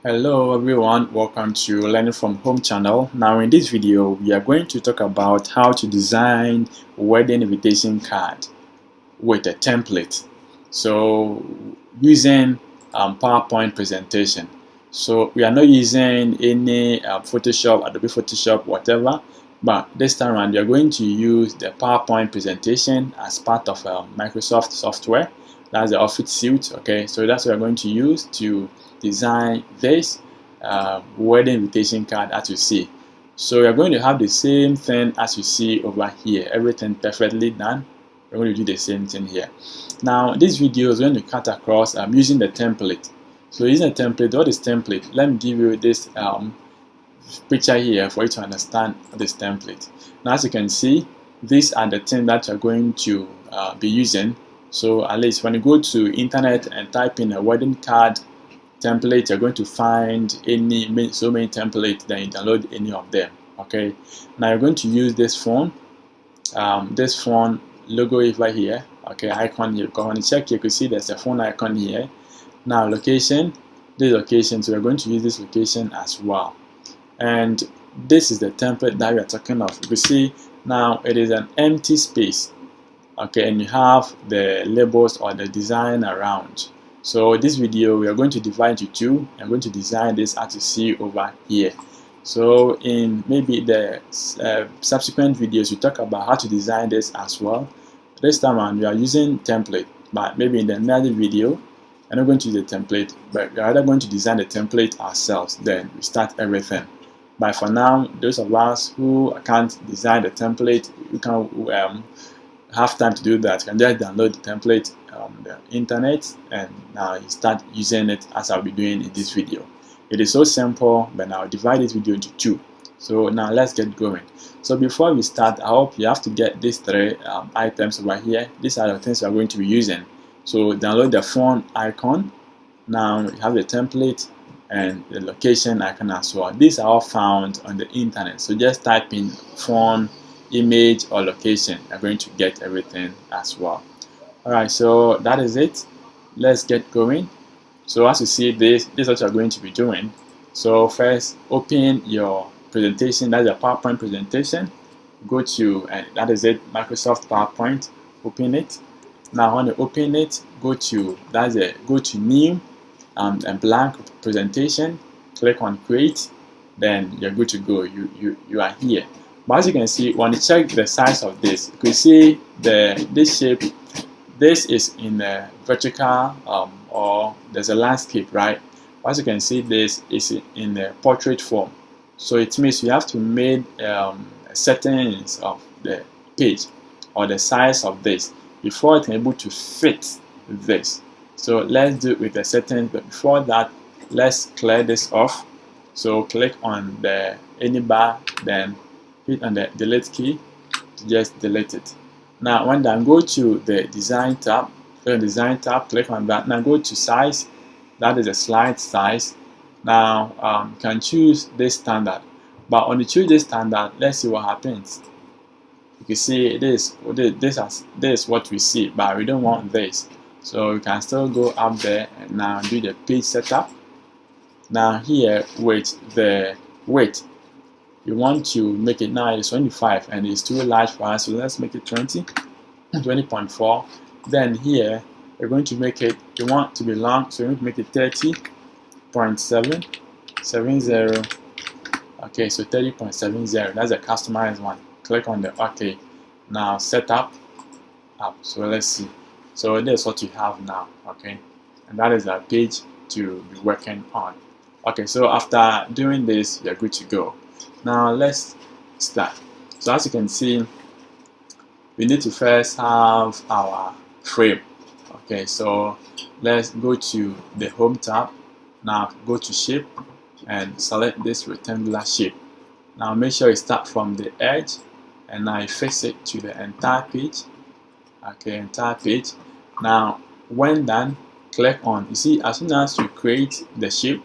Hello everyone, welcome to Learning from Home channel. Now in this video we are going to talk about how to design wedding invitation card with a template. So using PowerPoint presentation. So we are not using any Photoshop, Adobe Photoshop, whatever, but this time around we are going to use the PowerPoint presentation as part of Microsoft software. That's the Office suite. Okay, so that's what we're going to use to design this wedding invitation card as you see. So we are going to have the same thing as you see over here, everything perfectly done. We're going to do the same thing here. Now this video is going to cut across using the template. So using a template, what is template? Let me give you this picture here for you to understand this template. Now as you can see, these are the things that you're going to be using. So at least when you go to internet and type in a wedding card template, you're going to find so many templates that you download any of them. Okay, now you're going to use this phone logo over here. Okay, icon here. When you check, you can see there's a phone icon here. Now location, this location, so we're going to use this location as well. And this is the template that we are talking of. You can see now it is an empty space. Okay, and you have the labels or the design around. So this video we are going to divide into two. I'm going to design this as you see over here. So in maybe the subsequent videos we talk about how to design this as well. This time around we are using template, but maybe in the next video I'm not going to use the template, but we are either going to design the template ourselves, then we start everything. But for now, those of us who can't design the template, you can have time to do that, you can just download the template on the internet and now you start using it as I'll be doing in this video. It is so simple, but now I'll divide this video into two. So now let's get going. So before we start, I hope you have to get these three items over here. These are the things we are going to be using. So download the phone icon. Now you have the template and the location icon as well. These are all found on the internet. So just type in phone, image or location. You're going to get everything as well. Alright, so that is it. Let's get going. So as you see, this is what you're going to be doing. So first open your presentation. That's your PowerPoint presentation. Go to, and that is it, Microsoft PowerPoint. Open it. Now when you open it, go to new and blank presentation. Click on create. Then you're good to go. You are here. But as you can see, when you check the size of this, you can see this shape. This is in a vertical or there's a landscape, right? But as you can see, this is in a portrait form. So it means you have to make settings of the page or the size of this before it's able to fit this. So let's do it with the settings, but before that, let's clear this off. So click on the any bar, then hit on the delete key to just delete it. Now when done, go to the design tab, click on that. Now go to size, that is a slide size. Now you can choose this standard, but when you choose this standard, let's see what happens. You can see this is what we see, but we don't want this. So you can still go up there and now do the page setup. Now here with the weight, you want to make it now it's 25 and it's too large for us, so let's make it 20.4. Then here we're going to make it, you want to be long, so we're going to make it 30.770. Okay, so 30.70, that's a customized one. Click on the OK. Now set up. So let's see. So this is what you have now. Okay, and that is our page to be working on. Okay, so after doing this, you're good to go. Now let's start. So as you can see, we need to first have our frame. Okay, so let's go to the home tab. Now go to shape and select this rectangular shape. Now make sure you start from the edge and now you fix it to the entire page. Okay, entire page. Now when done, click on, you see, as soon as you create the shape,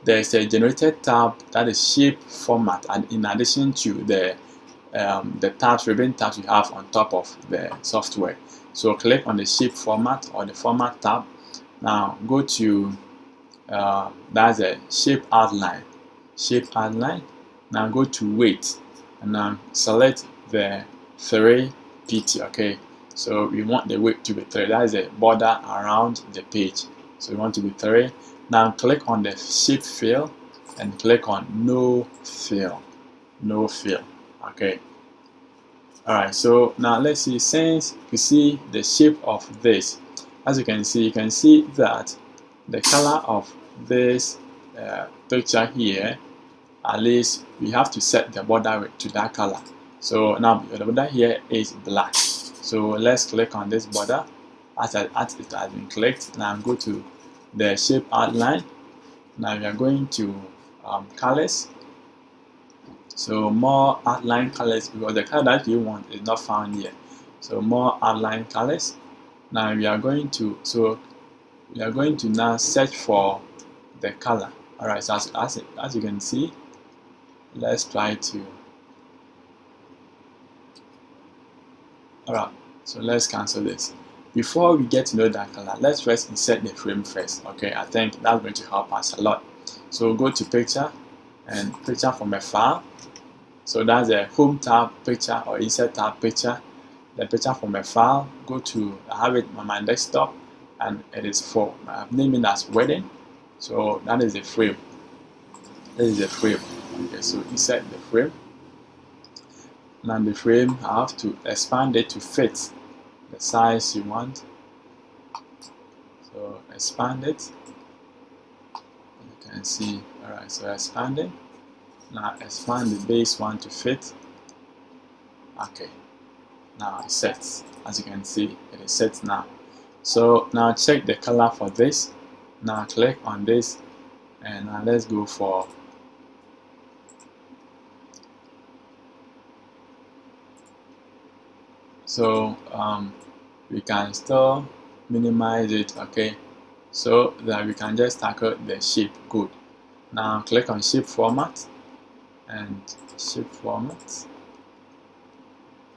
there's a generated tab that is shape format, and in addition to the tabs, ribbon tabs you have on top of the software. So click on the shape format or the format tab. Now go to that's a shape outline. Now go to weight and now select the 3 pt. Okay, so we want the weight to be 3. That is a border around the page, so we want to be 3. Now click on the shape fill and click on no fill. Okay, alright, so now let's see. Since you see the shape of this, as you can see that the color of this picture here, at least we have to set the border to that color. So now the border here is black, so let's click on this border as it has been clicked. Now go to the shape outline. Now we are going to colors, so more outline colors, because the color that you want is not found here. So more outline colors. Now we are going to now search for the color. Alright, so as you can see, let's try to, alright, so let's cancel this. Before we get to know that color, let's first insert the frame first. Okay, I think that's going to help us a lot. So go to picture and picture from a file. So that's the home tab picture or insert tab picture. The picture from a file, go to, I have it on my desktop and it is for, I've named it as wedding. So that is the frame. This is the frame. Okay, so insert the frame. Now the frame, I have to expand it to fit the size you want. So expand it. You can see, alright, so expanding. Now expand the base one to fit. Okay, now it sets. As you can see, it is set now. So now check the color for this. Now click on this and now let's go for we can still minimize it. Okay, so that we can just tackle the shape. Good. Now click on shape format and shape format,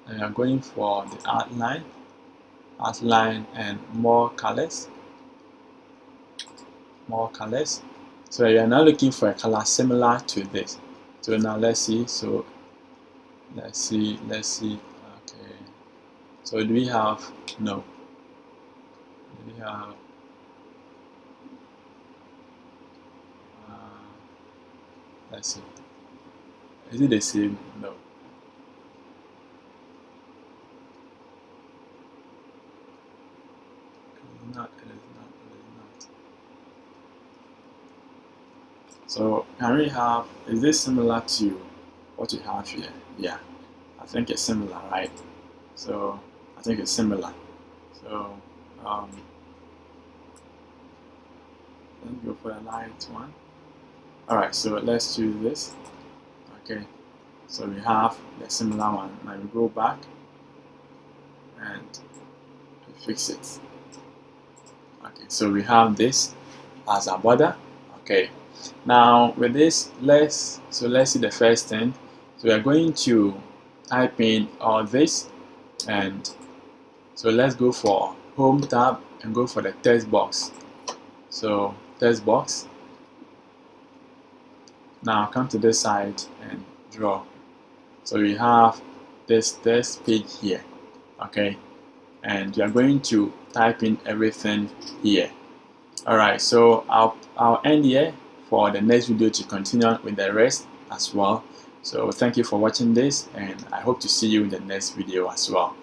and you're going for the outline and more colors. So you're now looking for a color similar to this. So now let's see. So let's see. Okay, so do we have, no, do we have let's see, is it the same? No. It is not. So can we have, is this similar to what you have here? Yeah, I think it's similar, right? So I think it's similar. So let's go for a light one. Alright, so let's choose this. Okay, so we have the similar one. Now we go back and we fix it. Okay, so we have this as a border. Okay, now with this, let's see the first thing. So we are going to type in all this, and so let's go for home tab and go for the text box. So text box. Now come to this side and draw. So we have this page here. Okay, and you are going to type in everything here. Alright, so I'll end here for the next video to continue with the rest as well. So thank you for watching this, and I hope to see you in the next video as well.